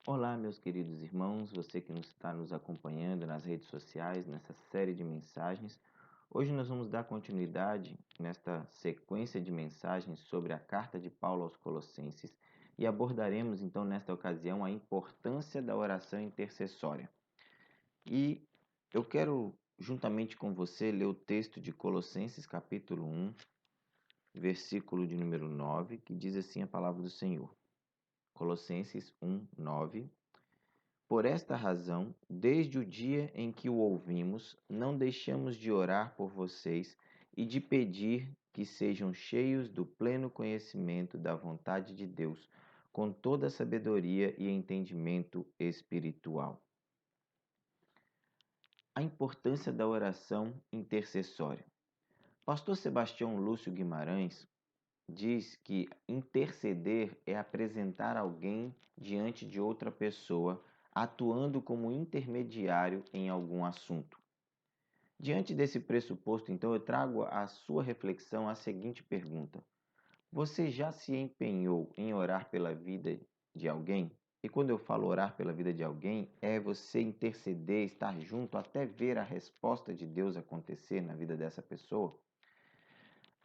Olá, meus queridos irmãos, você que está nos acompanhando nas redes sociais, nessa série de mensagens. Hoje nós vamos dar continuidade nesta sequência de mensagens sobre a carta de Paulo aos Colossenses e abordaremos então nesta ocasião a importância da oração intercessória. E eu quero, juntamente com você, ler o texto de Colossenses capítulo 1, versículo de número 9, que diz assim a palavra do Senhor. Colossenses 1, 9. Por esta razão, desde o dia em que o ouvimos, não deixamos de orar por vocês e de pedir que sejam cheios do pleno conhecimento da vontade de Deus, com toda sabedoria e entendimento espiritual. A importância da oração intercessória. Pastor Sebastião Lúcio Guimarães diz que interceder é apresentar alguém diante de outra pessoa, atuando como intermediário em algum assunto. Diante desse pressuposto, então, eu trago à sua reflexão a seguinte pergunta: você já se empenhou em orar pela vida de alguém? E quando eu falo orar pela vida de alguém, é você interceder, estar junto até ver a resposta de Deus acontecer na vida dessa pessoa?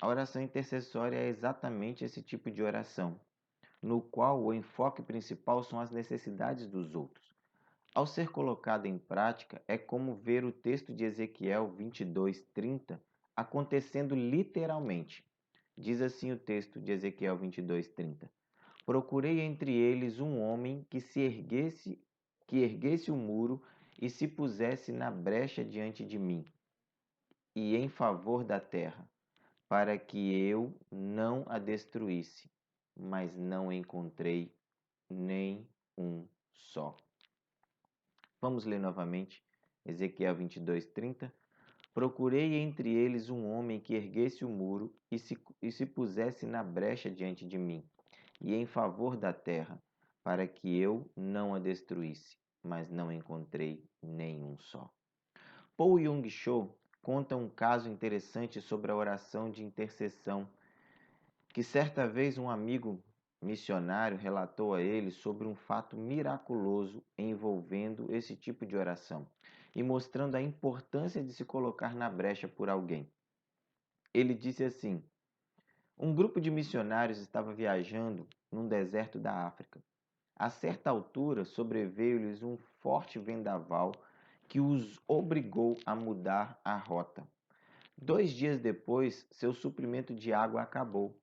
A oração intercessória é exatamente esse tipo de oração, no qual o enfoque principal são as necessidades dos outros. Ao ser colocada em prática, é como ver o texto de Ezequiel 22:30 acontecendo literalmente. Diz assim o texto de Ezequiel 22:30: Procurei entre eles um homem que erguesse o muro e se pusesse na brecha diante de mim, e em favor da terra, para que eu não a destruísse, mas não encontrei nem um só. Vamos ler novamente, Ezequiel 22:30. Procurei entre eles um homem que erguesse o muro e se pusesse na brecha diante de mim, e em favor da terra, para que eu não a destruísse, mas não encontrei nenhum só. Paul Yong-cho conta um caso interessante sobre a oração de intercessão, que certa vez um amigo missionário relatou a ele sobre um fato miraculoso envolvendo esse tipo de oração e mostrando a importância de se colocar na brecha por alguém. Ele disse assim: um grupo de missionários estava viajando num deserto da África. A certa altura sobreveio-lhes um forte vendaval que os obrigou a mudar a rota. 2 dias depois, seu suprimento de água acabou.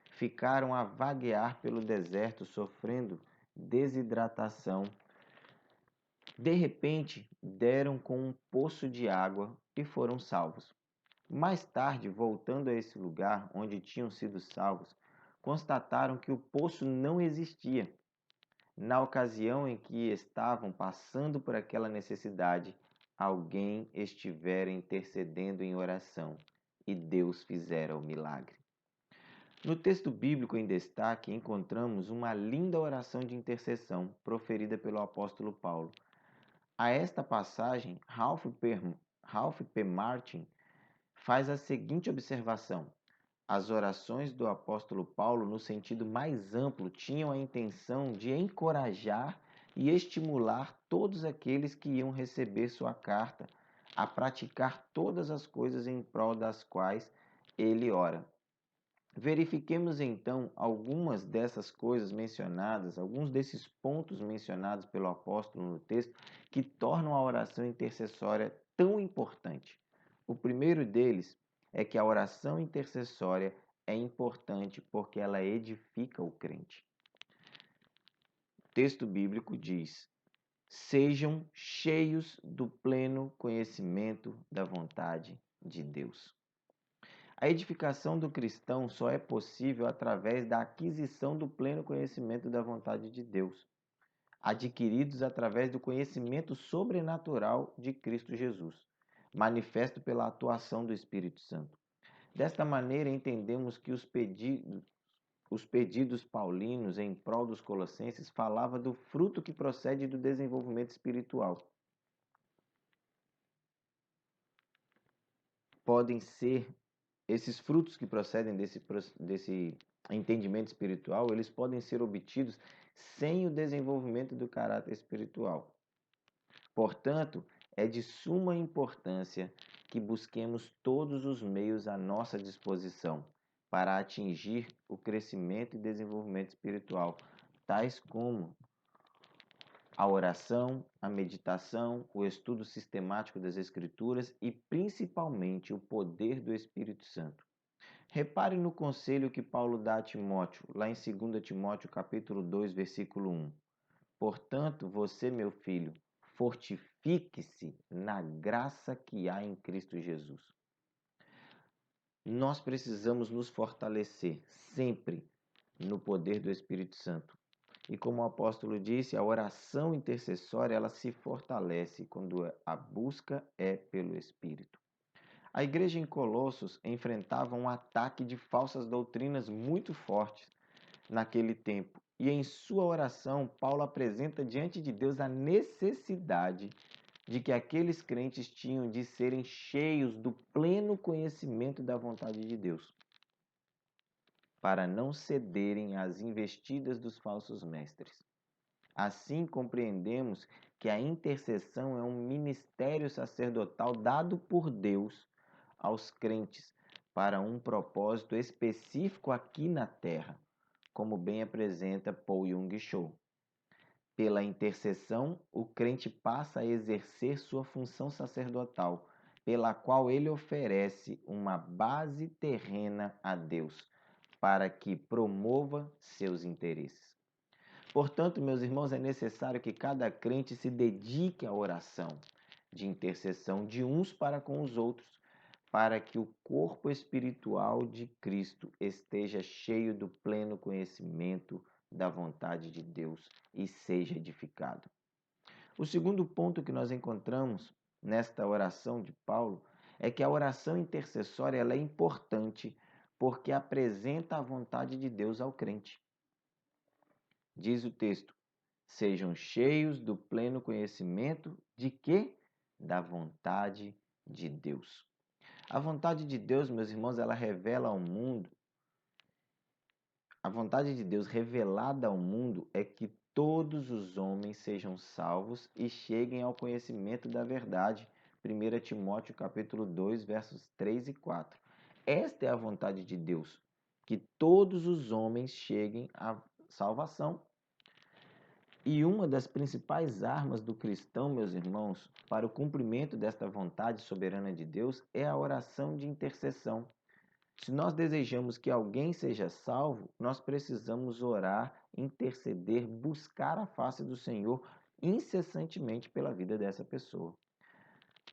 Ficaram a vaguear pelo deserto, sofrendo desidratação. De repente, deram com um poço de água e foram salvos. Mais tarde, voltando a esse lugar onde tinham sido salvos, constataram que o poço não existia. Na ocasião em que estavam passando por aquela necessidade, alguém estivera intercedendo em oração e Deus fizera o milagre. No texto bíblico em destaque, encontramos uma linda oração de intercessão proferida pelo apóstolo Paulo. A esta passagem, Ralph P. Martin faz a seguinte observação: as orações do apóstolo Paulo, no sentido mais amplo, tinham a intenção de encorajar e estimular todos aqueles que iam receber sua carta a praticar todas as coisas em prol das quais ele ora. Verifiquemos então algumas dessas coisas mencionadas, alguns desses pontos mencionados pelo apóstolo no texto que tornam a oração intercessória tão importante. O primeiro deles é que a oração intercessória é importante porque ela edifica o crente. O texto bíblico diz: sejam cheios do pleno conhecimento da vontade de Deus. A edificação do cristão só é possível através da aquisição do pleno conhecimento da vontade de Deus, adquiridos através do conhecimento sobrenatural de Cristo Jesus, manifesto pela atuação do Espírito Santo. Desta maneira, entendemos que os pedidos paulinos em prol dos colossenses falavam do fruto que procede do desenvolvimento espiritual. Podem ser Esses frutos que procedem desse entendimento espiritual, eles podem ser obtidos sem o desenvolvimento do caráter espiritual. Portanto, é de suma importância que busquemos todos os meios à nossa disposição para atingir o crescimento e desenvolvimento espiritual, tais como a oração, a meditação, o estudo sistemático das Escrituras e principalmente o poder do Espírito Santo. Repare no conselho que Paulo dá a Timóteo, lá em 2 Timóteo capítulo 2, versículo 1. Portanto, você, meu filho, fortifique-se na graça que há em Cristo Jesus. Nós precisamos nos fortalecer sempre no poder do Espírito Santo. E como o apóstolo disse, a oração intercessória ela se fortalece quando a busca é pelo Espírito. A igreja em Colossos enfrentava um ataque de falsas doutrinas muito fortes naquele tempo. E em sua oração, Paulo apresenta diante de Deus a necessidade de que aqueles crentes tinham de serem cheios do pleno conhecimento da vontade de Deus, para não cederem às investidas dos falsos mestres. Assim, compreendemos que a intercessão é um ministério sacerdotal dado por Deus aos crentes para um propósito específico aqui na Terra, como bem apresenta Paul Yong Cho. Pela intercessão, o crente passa a exercer sua função sacerdotal, pela qual ele oferece uma base terrena a Deus, para que promova seus interesses. Portanto, meus irmãos, é necessário que cada crente se dedique à oração de intercessão de uns para com os outros, para que o corpo espiritual de Cristo esteja cheio do pleno conhecimento da vontade de Deus e seja edificado. O segundo ponto que nós encontramos nesta oração de Paulo é que a oração intercessória ela é importante porque apresenta a vontade de Deus ao crente. Diz o texto: sejam cheios do pleno conhecimento de quê? Da vontade de Deus. A vontade de Deus, meus irmãos, ela revela ao mundo. A vontade de Deus revelada ao mundo é que todos os homens sejam salvos e cheguem ao conhecimento da verdade. 1 Timóteo capítulo 2, versos 3 e 4. Esta é a vontade de Deus, que todos os homens cheguem à salvação. E uma das principais armas do cristão, meus irmãos, para o cumprimento desta vontade soberana de Deus é a oração de intercessão. Se nós desejamos que alguém seja salvo, nós precisamos orar, interceder, buscar a face do Senhor incessantemente pela vida dessa pessoa.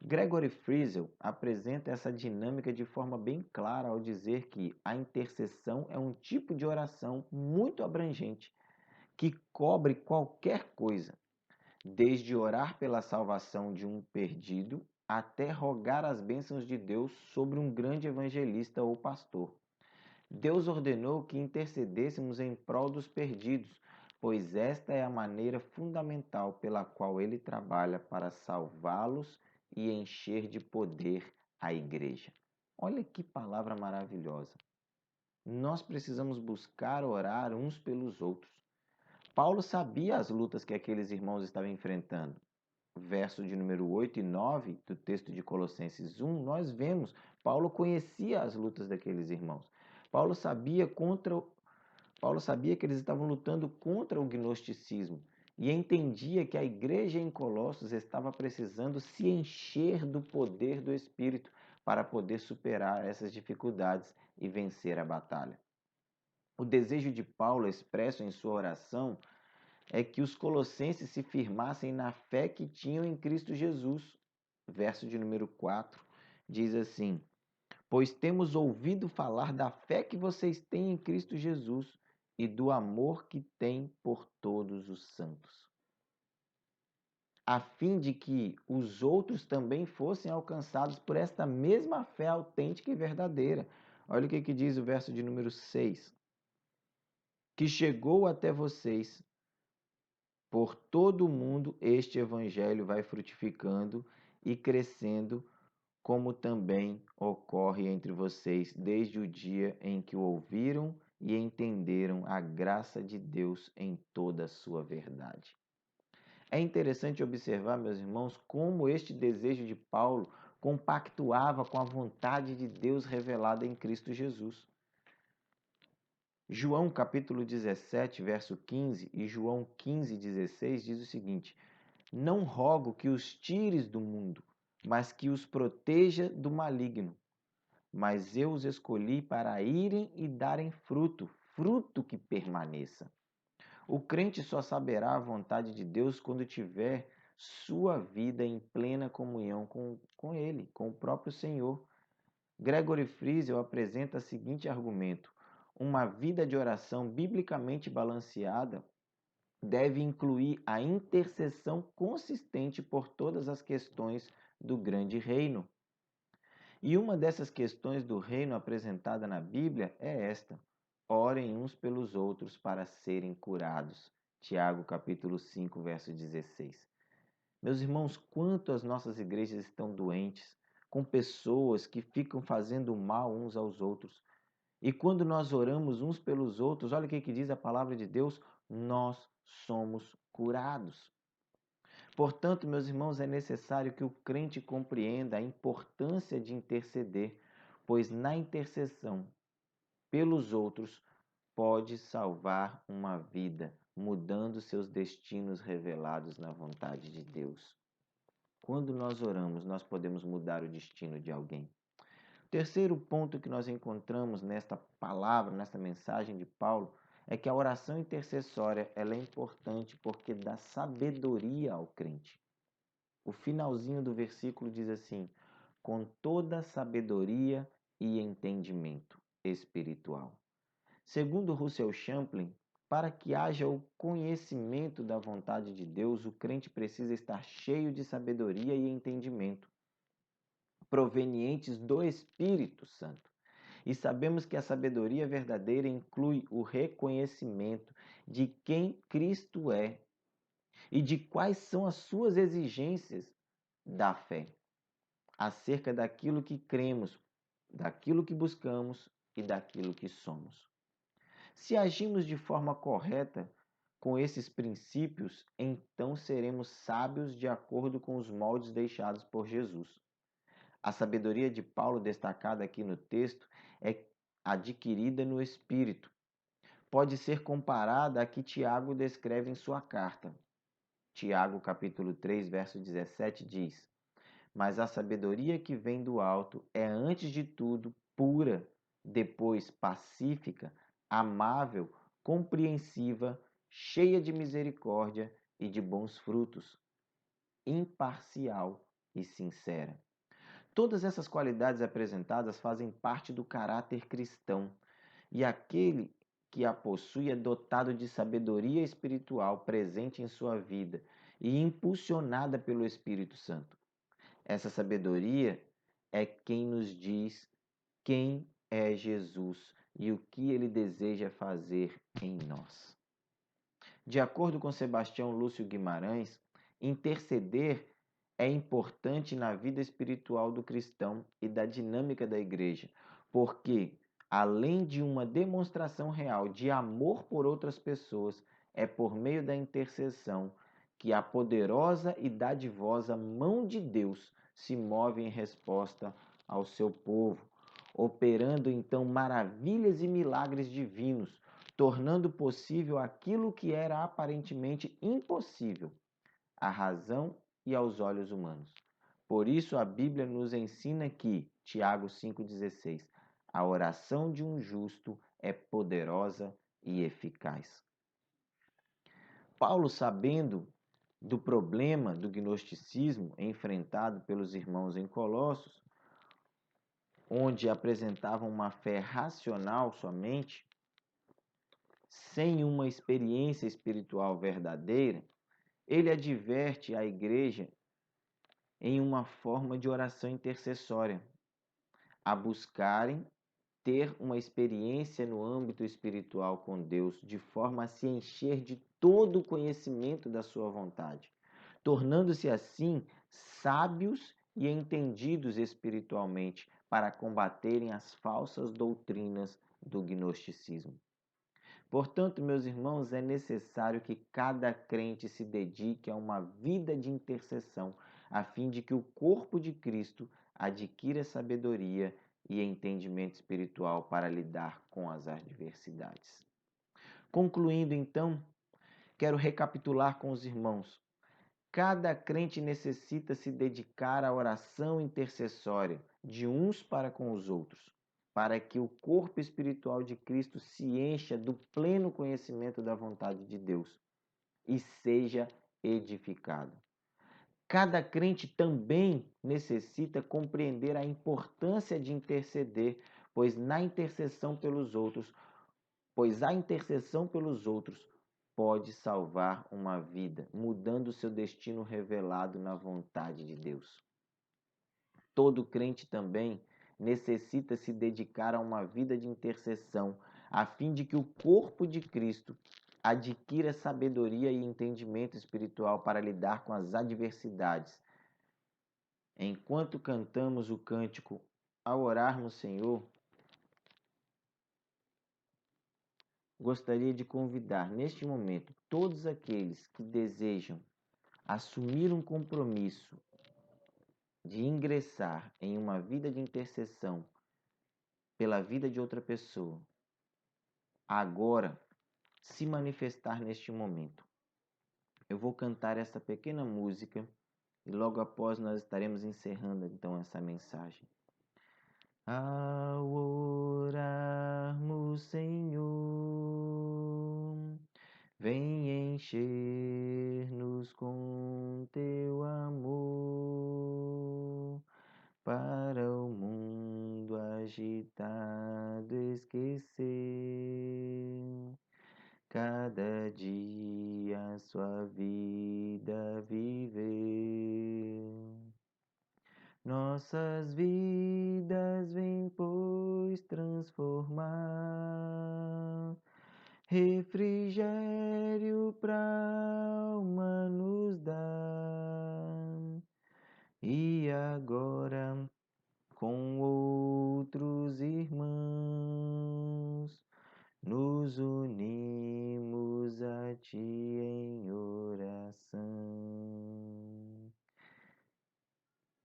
Gregory Friesel apresenta essa dinâmica de forma bem clara ao dizer que a intercessão é um tipo de oração muito abrangente, que cobre qualquer coisa, desde orar pela salvação de um perdido até rogar as bênçãos de Deus sobre um grande evangelista ou pastor. Deus ordenou que intercedêssemos em prol dos perdidos, pois esta é a maneira fundamental pela qual ele trabalha para salvá-los e encher de poder a igreja. Olha que palavra maravilhosa. Nós precisamos buscar orar uns pelos outros. Paulo sabia as lutas que aqueles irmãos estavam enfrentando. Verso de número 8 e 9 do texto de Colossenses 1, nós vemos, Paulo conhecia as lutas daqueles irmãos. Paulo sabia que eles estavam lutando contra o gnosticismo e entendia que a igreja em Colossos estava precisando se encher do poder do Espírito para poder superar essas dificuldades e vencer a batalha. O desejo de Paulo, expresso em sua oração, é que os colossenses se firmassem na fé que tinham em Cristo Jesus. Verso de número 4 diz assim: pois temos ouvido falar da fé que vocês têm em Cristo Jesus e do amor que têm por todos os santos, a fim de que os outros também fossem alcançados por esta mesma fé autêntica e verdadeira. Olha o que diz o verso de número 6. Que chegou até vocês. Por todo o mundo este evangelho vai frutificando e crescendo, como também ocorre entre vocês desde o dia em que o ouviram e entenderam a graça de Deus em toda a sua verdade. É interessante observar, meus irmãos, como este desejo de Paulo compactuava com a vontade de Deus revelada em Cristo Jesus. João capítulo 17, verso 15 e João 15, 16 diz o seguinte: Não rogo que os tires do mundo, mas que os proteja do maligno. Mas eu os escolhi para irem e darem fruto, fruto que permaneça. O crente só saberá a vontade de Deus quando tiver sua vida em plena comunhão com Ele, com o próprio Senhor. Gregory Friesel apresenta o seguinte argumento: uma vida de oração biblicamente balanceada deve incluir a intercessão consistente por todas as questões do grande reino. E uma dessas questões do reino apresentada na Bíblia é esta: orem uns pelos outros para serem curados. Tiago capítulo 5, verso 16. Meus irmãos, quanto as nossas igrejas estão doentes, com pessoas que ficam fazendo mal uns aos outros. E quando nós oramos uns pelos outros, olha o que diz a palavra de Deus, nós somos curados. Portanto, meus irmãos, é necessário que o crente compreenda a importância de interceder, pois na intercessão pelos outros pode salvar uma vida, mudando seus destinos revelados na vontade de Deus. Quando nós oramos, nós podemos mudar o destino de alguém. O terceiro ponto que nós encontramos nesta palavra, nesta mensagem de Paulo, é que a oração intercessória ela é importante porque dá sabedoria ao crente. O finalzinho do versículo diz assim: com toda sabedoria e entendimento espiritual. Segundo Russell Champlin, para que haja o conhecimento da vontade de Deus, o crente precisa estar cheio de sabedoria e entendimento, provenientes do Espírito Santo. E sabemos que a sabedoria verdadeira inclui o reconhecimento de quem Cristo é e de quais são as suas exigências da fé, acerca daquilo que cremos, daquilo que buscamos e daquilo que somos. Se agimos de forma correta com esses princípios, então seremos sábios de acordo com os moldes deixados por Jesus. A sabedoria de Paulo, destacada aqui no texto, é adquirida no Espírito. Pode ser comparada à que Tiago descreve em sua carta. Tiago, capítulo 3, verso 17, diz: Mas a sabedoria que vem do alto é, antes de tudo, pura, depois pacífica, amável, compreensiva, cheia de misericórdia e de bons frutos, imparcial e sincera. Todas essas qualidades apresentadas fazem parte do caráter cristão, e aquele que a possui é dotado de sabedoria espiritual presente em sua vida e impulsionada pelo Espírito Santo. Essa sabedoria é quem nos diz quem é Jesus e o que ele deseja fazer em nós. De acordo com Sebastião Lúcio Guimarães, interceder é importante na vida espiritual do cristão e da dinâmica da igreja, porque, além de uma demonstração real de amor por outras pessoas, é por meio da intercessão que a poderosa e dadivosa mão de Deus se move em resposta ao seu povo, operando então maravilhas e milagres divinos, tornando possível aquilo que era aparentemente impossível, à razão e aos olhos humanos. Por isso a Bíblia nos ensina que, Tiago 5,16, a oração de um justo é poderosa e eficaz. Paulo, sabendo do problema do gnosticismo enfrentado pelos irmãos em Colossos, onde apresentavam uma fé racional somente, sem uma experiência espiritual verdadeira, ele adverte a igreja em uma forma de oração intercessória, a buscarem ter uma experiência no âmbito espiritual com Deus, de forma a se encher de todo o conhecimento da sua vontade, tornando-se assim sábios e entendidos espiritualmente para combaterem as falsas doutrinas do gnosticismo. Portanto, meus irmãos, é necessário que cada crente se dedique a uma vida de intercessão, a fim de que o corpo de Cristo adquira sabedoria e entendimento espiritual para lidar com as adversidades. Concluindo, então, quero recapitular com os irmãos. Cada crente necessita se dedicar à oração intercessória de uns para com os outros, para que o corpo espiritual de Cristo se encha do pleno conhecimento da vontade de Deus e seja edificado. Cada crente também necessita compreender a importância de interceder, pois a intercessão pelos outros pode salvar uma vida, mudando seu destino revelado na vontade de Deus. Todo crente também necessita se dedicar a uma vida de intercessão, a fim de que o corpo de Cristo adquira sabedoria e entendimento espiritual para lidar com as adversidades. Enquanto cantamos o cântico Ao Orarmos, Senhor, gostaria de convidar neste momento todos aqueles que desejam assumir um compromisso de ingressar em uma vida de intercessão pela vida de outra pessoa, agora se manifestar neste momento. Eu vou cantar essa pequena música e logo após nós estaremos encerrando então essa mensagem. Ao orarmos, Senhor, vem encher-nos com teu amor, para o mundo agitado esquecer, cada dia sua vida viver. Nossas vidas vem, pois, transformar, refrigério pra alma nos dar. E agora, com outros irmãos, nos unimos a Ti em oração.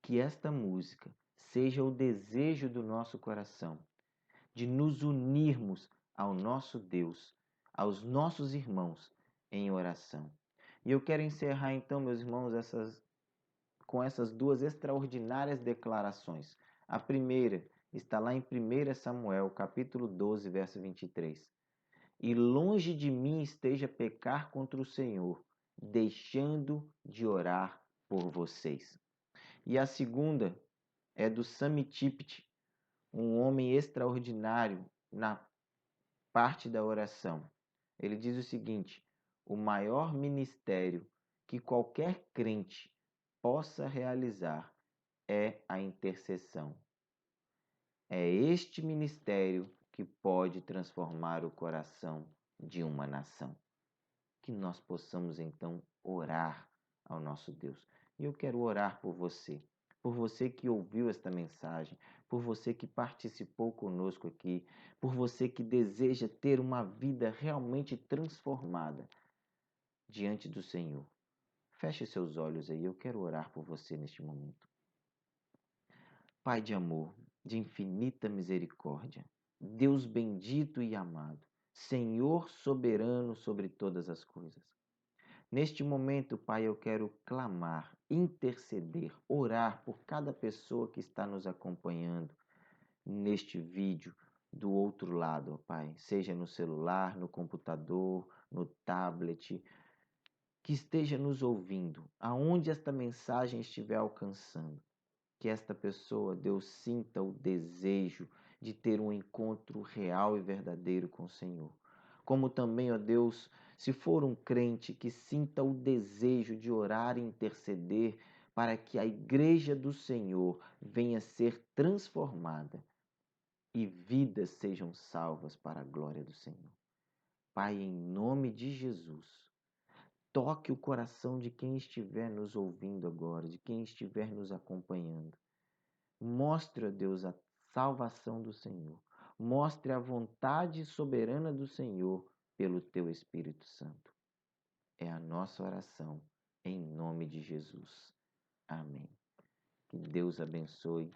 Que esta música seja o desejo do nosso coração, de nos unirmos ao nosso Deus, aos nossos irmãos em oração. E eu quero encerrar então, meus irmãos, com essas duas extraordinárias declarações. A primeira está lá em 1 Samuel, capítulo 12, verso 23. E longe de mim esteja pecar contra o Senhor, deixando de orar por vocês. E a segunda é do Sami Tipt, um homem extraordinário na parte da oração. Ele diz o seguinte: o maior ministério que qualquer crente possa realizar é a intercessão. É este ministério que pode transformar o coração de uma nação. Que nós possamos então orar ao nosso Deus. E eu quero orar por você que ouviu esta mensagem, por você que participou conosco aqui, por você que deseja ter uma vida realmente transformada diante do Senhor. Feche seus olhos aí, eu quero orar por você neste momento. Pai de amor, de infinita misericórdia, Deus bendito e amado, Senhor soberano sobre todas as coisas. Neste momento, Pai, eu quero clamar, interceder, orar por cada pessoa que está nos acompanhando neste vídeo do outro lado, ó Pai, seja no celular, no computador, no tablet, que esteja nos ouvindo, aonde esta mensagem estiver alcançando. Que esta pessoa, Deus, sinta o desejo de ter um encontro real e verdadeiro com o Senhor. Como também, ó Deus, se for um crente, que sinta o desejo de orar e interceder para que a igreja do Senhor venha ser transformada e vidas sejam salvas para a glória do Senhor. Pai, em nome de Jesus, toque o coração de quem estiver nos ouvindo agora, de quem estiver nos acompanhando. Mostre, ó Deus, a salvação do Senhor. Mostre a vontade soberana do Senhor pelo teu Espírito Santo. É a nossa oração em nome de Jesus. Amém. Que Deus abençoe